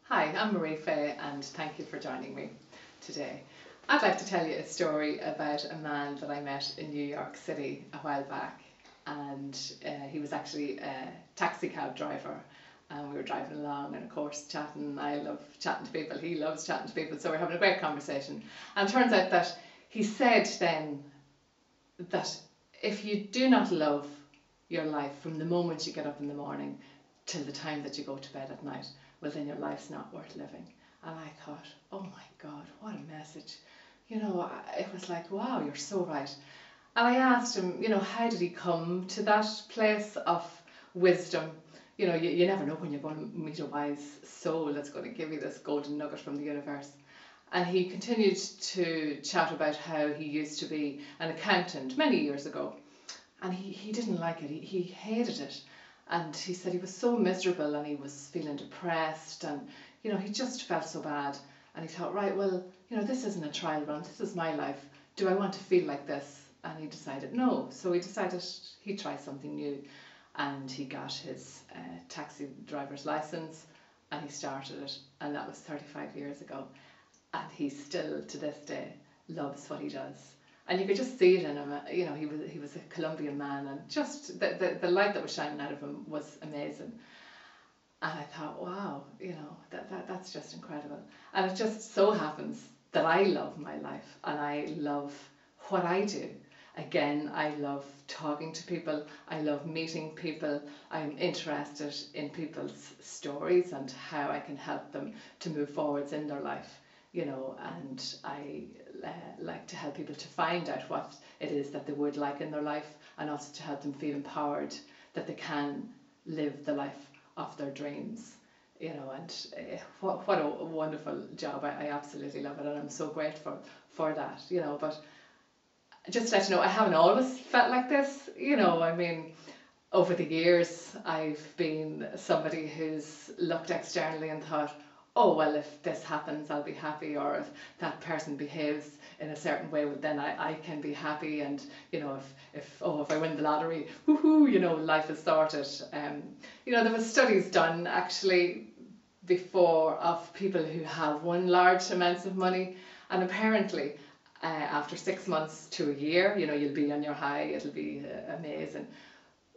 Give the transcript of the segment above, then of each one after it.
Hi, I'm Marie Fay and thank you for joining me today. I'd like to tell you a story about a man that I met in New York City a while back, and he was actually a taxi cab driver, and we were driving along and of course chatting. I love chatting to people, he loves chatting to people, so we're having a great conversation. And it turns out that he said then that if you do not love your life from the moment you get up in the morning till the time that you go to bed at night, well then your life's not worth living. And I thought, oh my God, what a message. It was like, wow, you're so right. And I asked him, how did he come to that place of wisdom? You never know when you're going to meet a wise soul that's going to give you this golden nugget from the universe. And he continued to chat about how he used to be an accountant many years ago. And he didn't like it, he hated it. And he said he was so miserable and he was feeling depressed and, he just felt so bad. And he thought, right, well, this isn't a trial run, this is my life. Do I want to feel like this? And he decided no. So he decided he'd try something new. And he got his taxi driver's license and he started it. And that was 35 years ago. And he still, to this day, loves what he does. And you could just see it in him. He was a Colombian man, and just the light that was shining out of him was amazing. And I thought, wow, that's just incredible. And it just so happens that I love my life and I love what I do. Again, I love talking to people, I love meeting people, I'm interested in people's stories and how I can help them to move forwards in their life. And I like to help people to find out what it is that they would like in their life, and also to help them feel empowered that they can live the life of their dreams. And what a wonderful job. I absolutely love it, and I'm so grateful for that. But just to let you know, I haven't always felt like this. Over the years I've been somebody who's looked externally and thought, oh, well, if this happens, I'll be happy, or if that person behaves in a certain way, well, then I can be happy, and, if I win the lottery, woohoo, life is sorted. There was studies done, actually, before of people who have won large amounts of money, and apparently, after 6 months to a year, you'll be on your high, it'll be amazing.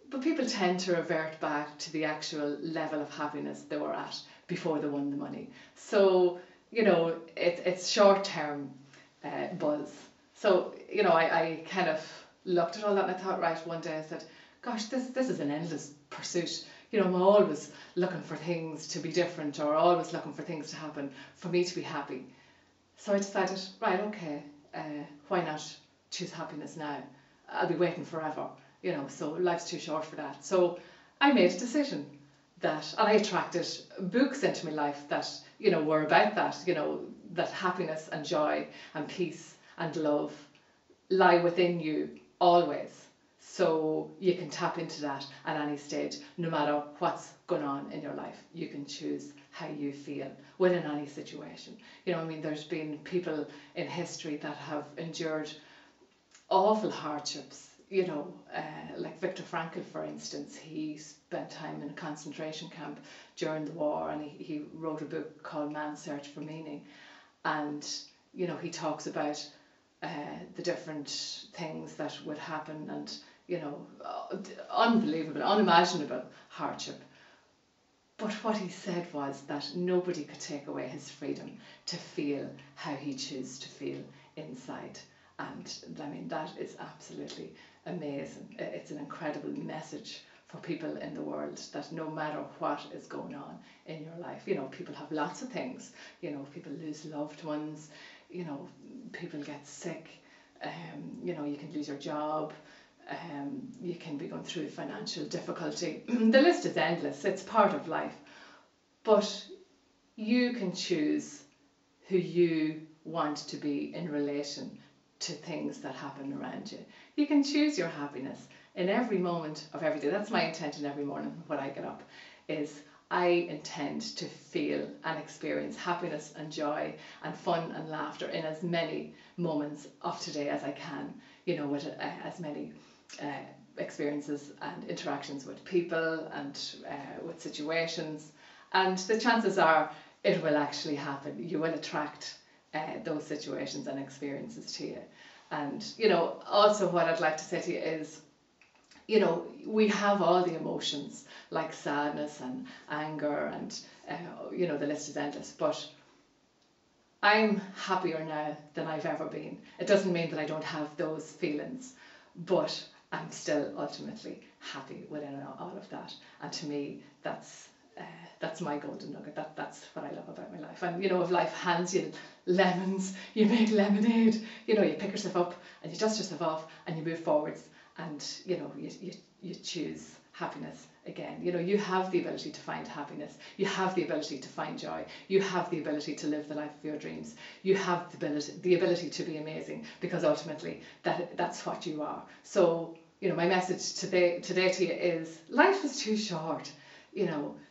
But people tend to revert back to the actual level of happiness they were at before they won the money. So, it's short-term buzz. So, I kind of looked at all that and I thought, right, one day I said, gosh, this is an endless pursuit. I'm always looking for things to be different, or always looking for things to happen for me to be happy. So I decided, right, okay, why not choose happiness now? I'll be waiting forever, so life's too short for that. So I made a decision and I attracted books into my life that, were about that, that happiness and joy and peace and love lie within you always. So you can tap into that at any stage, no matter what's going on in your life. You can choose how you feel within any situation. There's been people in history that have endured awful hardships. Like Viktor Frankl, for instance, he spent time in a concentration camp during the war, and he wrote a book called Man's Search for Meaning. And, he talks about the different things that would happen, and, unbelievable, unimaginable hardship. But what he said was that nobody could take away his freedom to feel how he chose to feel inside. And that is absolutely amazing. It's an incredible message for people in the world, that no matter what is going on in your life, people have lots of things, people lose loved ones, people get sick, you can lose your job, you can be going through financial difficulty. The list is endless, it's part of life. But you can choose who you want to be in relation to things that happen around you. You can choose your happiness in every moment of every day. That's my intention every morning when I get up, is I intend to feel and experience happiness and joy and fun and laughter in as many moments of today as I can, with as many experiences and interactions with people and with situations. And the chances are it will actually happen. You will attract those situations and experiences to you. And, also what I'd like to say to you is, we have all the emotions like sadness and anger and, the list is endless. But I'm happier now than I've ever been. It doesn't mean that I don't have those feelings, but I'm still ultimately happy within all of that. And to me, that's my golden nugget. That's what I love about my life. And if life hands you lemons, you make lemonade. You pick yourself up and you dust yourself off and you move forwards. And you choose happiness again. You have the ability to find happiness. You have the ability to find joy. You have the ability to live the life of your dreams. You have the ability to be amazing, because ultimately that's what you are. So my message today to you is, life is too short.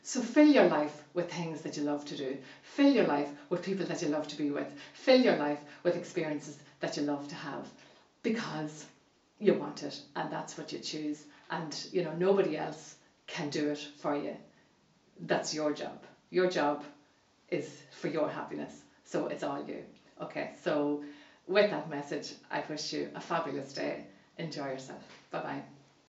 So fill your life with things that you love to do. Fill your life with people that you love to be with. Fill your life with experiences that you love to have, because you want it and that's what you choose. And nobody else can do it for you. That's your job. Your job is for your happiness. So it's all you. Okay, so with that message, I wish you a fabulous day. Enjoy yourself. Bye bye.